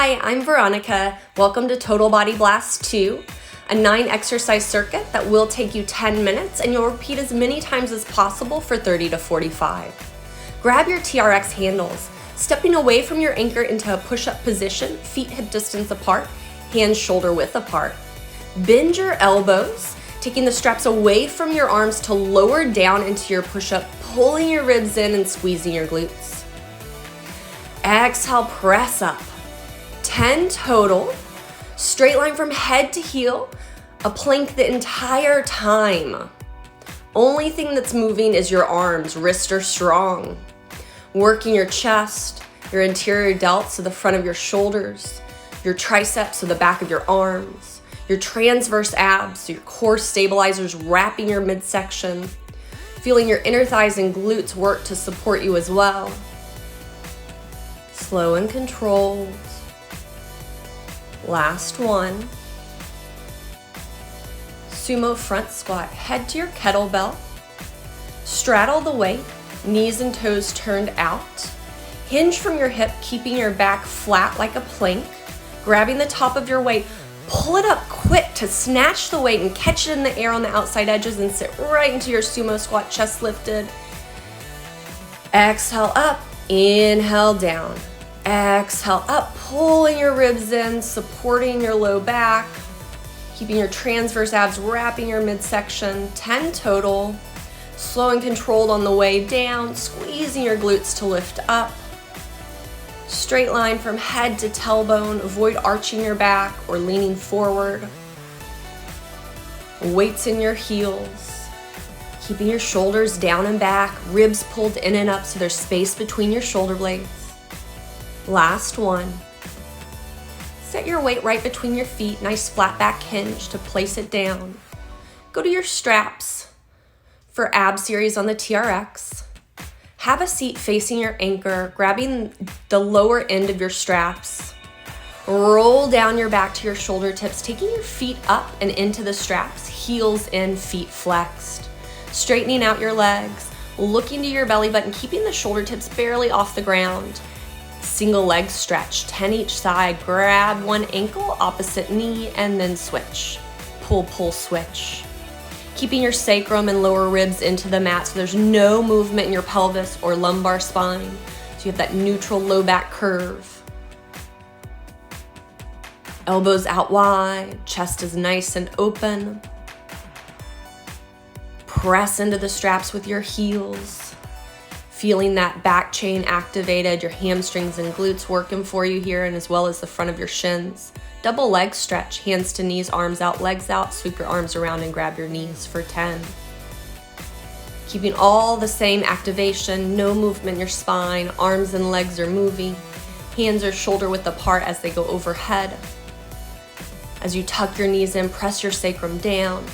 Hi, I'm Veronica. Welcome to Total Body Blast 2, a 9-exercise circuit that will take you 10 minutes and you'll repeat as many times as possible for 30 to 45. Grab your TRX handles, stepping away from your anchor into a push-up position, feet hip distance apart, hands shoulder width apart. Bend your elbows, taking the straps away from your arms to lower down into your push-up, pulling your ribs in and squeezing your glutes. Exhale, press up. 10 total, straight line from head to heel, a plank the entire time. Only thing that's moving is your arms, wrists are strong. Working your chest, your anterior delts to the front of your shoulders, your triceps to the back of your arms, your transverse abs, so your core stabilizers wrapping your midsection, feeling your inner thighs and glutes work to support you as well. Slow and controlled. Last one. Sumo Front Squat. Head to your kettlebell. Straddle the weight, knees and toes turned out. Hinge from your hip, keeping your back flat like a plank. Grabbing the top of your weight, pull it up quick to snatch the weight and catch it in the air on the outside edges and sit right into your sumo squat, chest lifted. Exhale up, inhale down. Exhale up, pulling your ribs in, supporting your low back, keeping your transverse abs wrapping your midsection. 10 total. Slow and controlled on the way down, squeezing your glutes to lift up. Straight line from head to tailbone. Avoid arching your back or leaning forward. Weights in your heels. Keeping your shoulders down and back, ribs pulled in and up so there's space between your shoulder blades. Last one. Set your weight right between your feet, nice flat back hinge to place it down. Go to your straps for Ab Series on the TRX. Have a seat facing your anchor, grabbing the lower end of your straps. Roll down your back to your shoulder tips, taking your feet up and into the straps, heels in, feet flexed. Straightening out your legs, looking to your belly button, keeping the shoulder tips barely off the ground. Single leg stretch, 10 each side. Grab one ankle, opposite knee, and then switch. Pull, pull, switch. Keeping your sacrum and lower ribs into the mat so there's no movement in your pelvis or lumbar spine. So you have that neutral low back curve. Elbows out wide, chest is nice and open. Press into the straps with your heels. Feeling that back chain activated, your hamstrings and glutes working for you here, and as well as the front of your shins. Double leg stretch, hands to knees, arms out, legs out. Sweep your arms around and grab your knees for 10. Keeping all the same activation, no movement in your spine. Arms and legs are moving. Hands are shoulder width apart as they go overhead. As you tuck your knees in, press your sacrum down.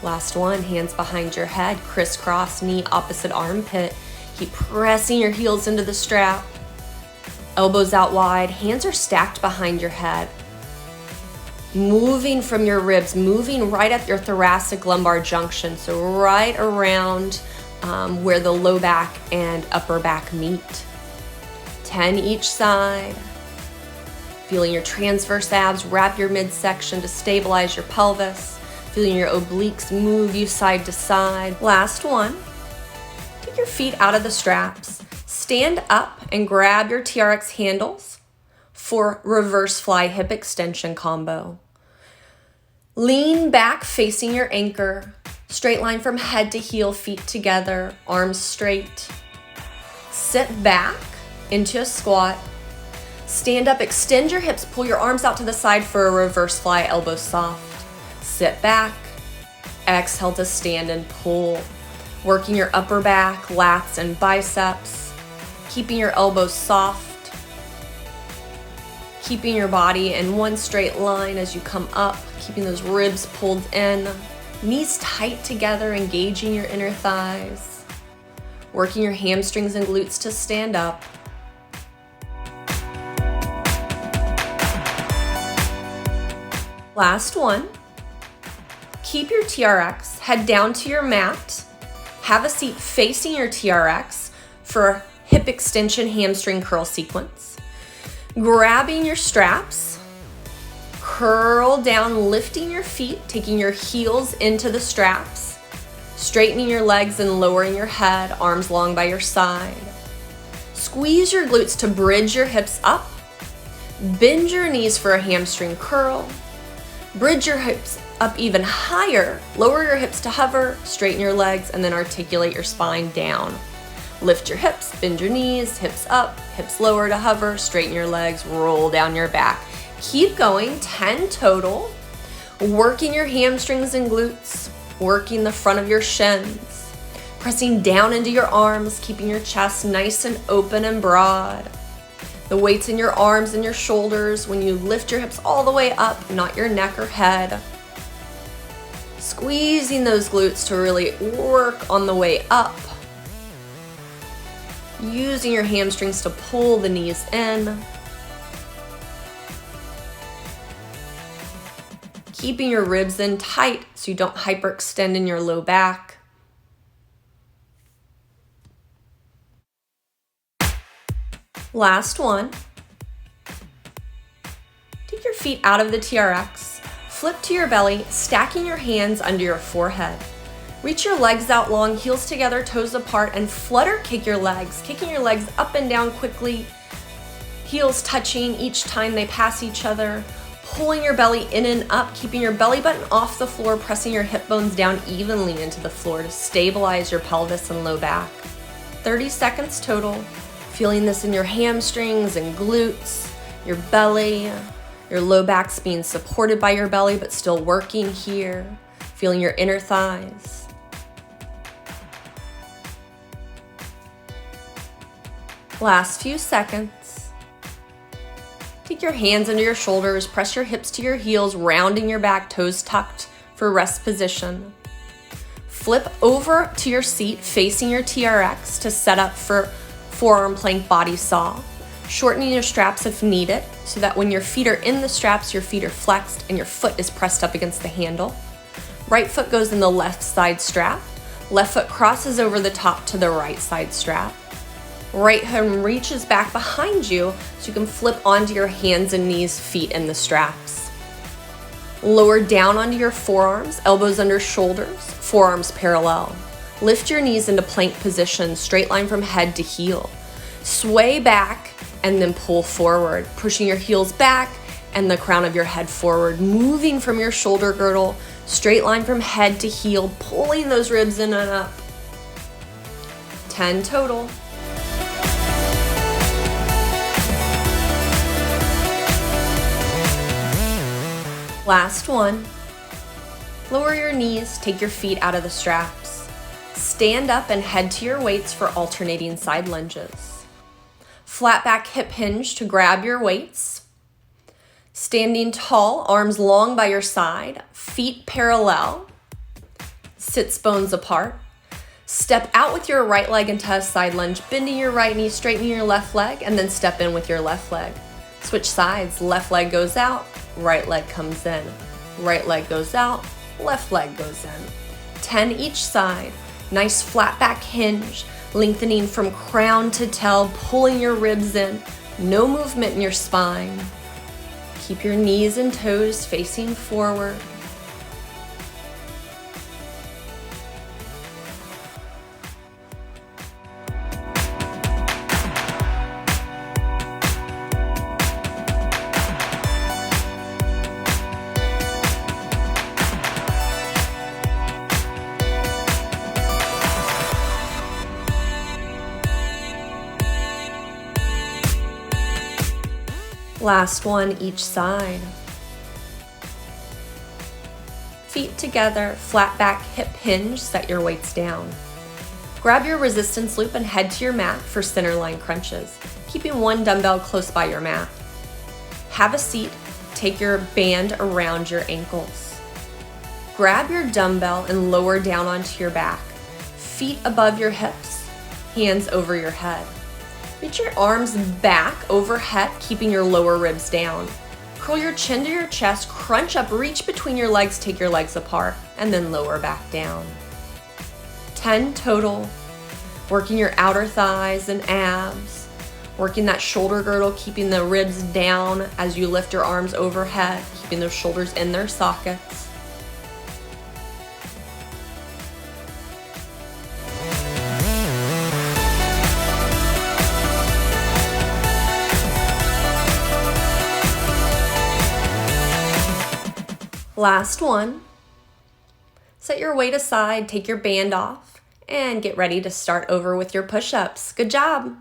Last one, hands behind your head, Criss Cross, knee opposite armpit. Keep pressing your heels into the strap. Elbows out wide, hands are stacked behind your head. Moving from your ribs, moving right at your thoracic lumbar junction, so right around where the low back and upper back meet. 10 each side. Feeling your transverse abs wrap your midsection to stabilize your pelvis. Feeling your obliques move you side to side. Last one. Take your feet out of the straps. Stand up and grab your TRX handles for reverse fly hip extension combo. Lean back facing your anchor. Straight line from head to heel, feet together, arms straight. Sit back into a squat. Stand up, extend your hips, pull your arms out to the side for a reverse fly, elbows soft. Sit back, exhale to stand and pull. Working your upper back, lats, and biceps. Keeping your elbows soft. Keeping your body in one straight line as you come up. Keeping those ribs pulled in. Knees tight together, engaging your inner thighs. Working your hamstrings and glutes to stand up. Last one. Keep your TRX, head down to your mat, have a seat facing your TRX for hip extension hamstring curl sequence. Grabbing your straps, curl down, lifting your feet, taking your heels into the straps, straightening your legs and lowering your head, arms long by your side. Squeeze your glutes to bridge your hips up. Bend your knees for a hamstring curl. Bridge your hips up even higher. Lower your hips to hover, straighten your legs, and then articulate your spine down. Lift your hips, bend your knees, hips up, hips lower to hover, straighten your legs, roll down your back. Keep going, 10 total. Working your hamstrings and glutes, working the front of your shins. Pressing down into your arms, keeping your chest nice and open and broad. The weight's in your arms and your shoulders when you lift your hips all the way up, not your neck or head. Squeezing those glutes to really work on the way up. Using your hamstrings to pull the knees in. Keeping your ribs in tight so you don't hyperextend in your low back. Last one. Take your feet out of the TRX, flip to your belly, stacking your hands under your forehead. Reach your legs out long, heels together, toes apart, and flutter kick your legs, kicking your legs up and down quickly, heels touching each time they pass each other, pulling your belly in and up, keeping your belly button off the floor, pressing your hip bones down evenly into the floor to stabilize your pelvis and low back. 30 seconds total. Feeling this in your hamstrings and glutes, your belly, your low back's being supported by your belly but still working here. Feeling your inner thighs. Last few seconds. Take your hands under your shoulders, press your hips to your heels, rounding your back, toes tucked for rest position. Flip over to your seat facing your TRX to set up for forearm plank body saw, shortening your straps if needed so that when your feet are in the straps, your feet are flexed and your foot is pressed up against the handle. Right foot goes in the left side strap. Left foot crosses over the top to the right side strap. Right hand reaches back behind you so you can flip onto your hands and knees, feet in the straps. Lower down onto your forearms, elbows under shoulders, forearms parallel. Lift your knees into plank position, straight line from head to heel. Sway back and then pull forward, pushing your heels back and the crown of your head forward, moving from your shoulder girdle, straight line from head to heel, pulling those ribs in and up. 10 total. Last one. Lower your knees, take your feet out of the straps. Stand up and head to your weights for alternating side lunges. Flat back hip hinge to grab your weights. Standing tall, arms long by your side, feet parallel, sits bones apart. Step out with your right leg into a side lunge, bending your right knee, straightening your left leg, and then step in with your left leg. Switch sides, left leg goes out, right leg comes in. Right leg goes out, left leg goes in. 10 each side. Nice flat back hinge, lengthening from crown to tail, pulling your ribs in. No movement in your spine. Keep your knees and toes facing forward. Last one each side. Feet together, flat back hip hinge, set your weights down. Grab your resistance loop and head to your mat for center line crunches, keeping one dumbbell close by your mat. Have a seat, take your band around your ankles. Grab your dumbbell and lower down onto your back, feet above your hips, hands over your head. Reach your arms back overhead, keeping your lower ribs down. Curl your chin to your chest, crunch up, reach between your legs, take your legs apart, and then lower back down. 10 total. Working your outer thighs and abs, working that shoulder girdle, keeping the ribs down as you lift your arms overhead, keeping those shoulders in their sockets. Last one. Set your weight aside, take your band off, and get ready to start over with your push-ups. Good job.